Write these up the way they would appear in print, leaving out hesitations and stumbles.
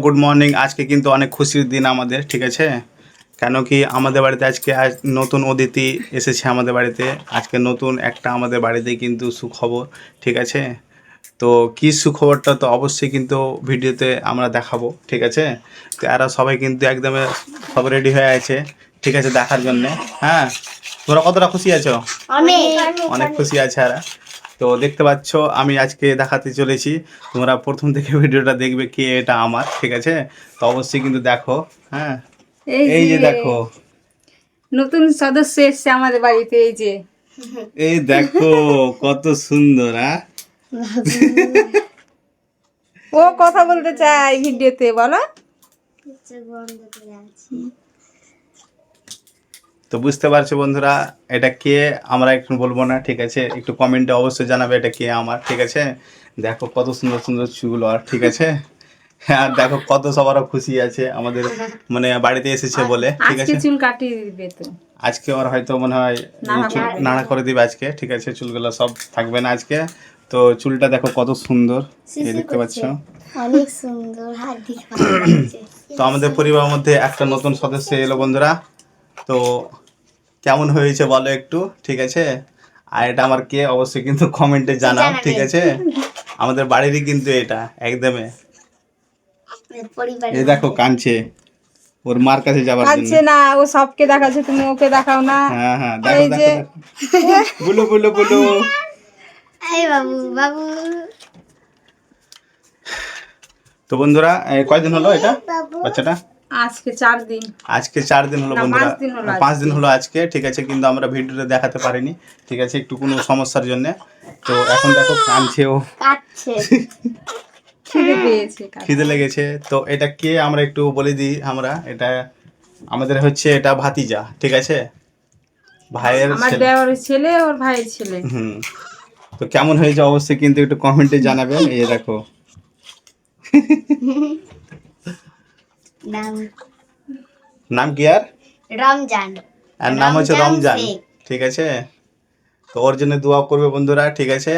Good morning. আজকে কিন্তু অনেক খুশির দিন আমাদের, ঠিক আছে? কেন কি আমাদের বাড়িতে আজকে নতুন অতিথি এসেছে আমাদের বাড়িতে। আজকে নতুন একটা আমাদের বাড়িতে কিন্তু সুখবর, ঠিক আছে? তো কী সুখবরটা তো অবশ্যই কিন্তু ভিডিওতে আমরা দেখাবো, ঠিক আছে? তো এরা সবাই কিন্তু একদম সব রেডি হয়ে আছে, ঠিক আছে, দেখার জন্যে। হ্যাঁ, তোমরা কতটা খুশি আছো? অনেক খুশি আছে এরা। তো দেখতে পাচ্ছ আমি আজকে দেখাতে চলেছি, তোমরা প্রথম থেকে ভিডিওটা দেখবে কে এটা আমার, ঠিক আছে? তো অবশ্যই কিন্তু দেখো। হ্যাঁ, এই যে দেখো নতুন সদস্য এসছে আমাদের বাড়িতে। এই দেখো কত সুন্দর। হ্যাঁ, ও কথা বলতে চাই ভিডিওতে, বলো। তো বুঝতে পারছো বন্ধুরা এটা কে, আমরা একটু বলবো না, ঠিক আছে? একটু কমেন্টে অবশ্যই জানাবে এটা কে আমার, ঠিক আছে? দেখো কত সুন্দর সুন্দর চুল, আর ঠিক আছে? আর দেখো কত সবারও খুশি আছে আমাদের, মানে বাড়িতে এসেছে বলে, ঠিক আজকে আছে? চুল কাটিয়ে দিবে তো। আজকে ওর হয়তো মনে হয় নাড়া করে দিবে আজকে, ঠিক আছে? চুলগুলো সব থাকবে না আজকে। তো চুলটা দেখো কত সুন্দর, এই দেখতে পাচ্ছ। অনেক সুন্দর, তো আমাদের পরিবারের মধ্যে একটা নতুন সদস্য এলো বন্ধুরা। তো কেমন হয়েছে বলো একটু, ঠিক আছে? আর এটা আমার কে অবশ্যই কিন্তু কমেন্টে জানাও, ঠিক আছে? আমাদের বাড়িরই কিন্তু এটা একদমই। এই দেখো কাঁদছে ওর মার কাছে যাবার জন্য। কাঁদছে না, ও সবকে দেখাচ্ছে, তুমি ওকে দেখাও না। হ্যাঁ হ্যাঁ, দেখো এই দেখো যে দেখো। বুলু বুলু বুলু। এই বাবু বাবু তো বন্ধুরা কয়দিন হলো এটা বাচ্চাটা? আজকে 4 দিন। আজকে 4 দিন হলো না, বন্ধুরা, 5 দিন হলো 5 দিন হলো আজকে, ঠিক আছে? কিন্তু আমরা ভিডিওতে দেখাতে পারিনি, ঠিক আছে, একটু কোনো সমস্যার জন্য। তো এখন দেখো কাঁদছে ও, কাটছে। খিদে পেয়েছে। খিদে লেগেছে। তো এটা কে আমরা একটু বলে দিই, আমরা এটা আমাদের হচ্ছে এটা ভাতিজা, ঠিক আছে? ভাইয়ের আমার ছেলে। দেওরের ছেলে, ওর ভাইয়ের ছেলে। হুম। তো কেমন হয়েছে অবশ্যই কিন্তু একটু কমেন্টে জানাবে। এই দেখো নাম নাম কি আর রমজান। আর নাম হচ্ছে রমজান, শেখ। ঠিক আছে? তো ওর জন্য দোয়া করবে বন্ধুরা, ঠিক আছে?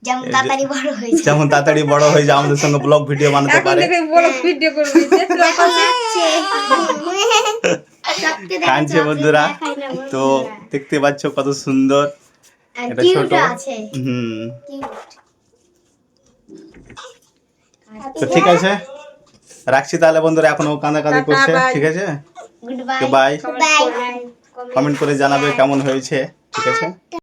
যেমন তাড়াতাড়ি বড় হয়েছে। যেমন তাড়াতাড়ি বড় হয়ে যায়, আমাদের সঙ্গে ব্লগ ভিডিও বানাতে এখন পারে। থেকে বড় ভিডিও করবে। কাঁদছে বন্ধুরা। তো দেখতে পাচ্ছ কত সুন্দর এটা ছোট। আছে। হুম। তো ঠিক আছে, রাখছি তাহলে বন্ধুরা, এখন ও কাঁদাকাঁদি টাটা, করছে, bye. ঠিক আছে? গুড তো বাই। বাই, কমেন্ট করে জানাবে কেমন হয়েছে, ঠিক আছে?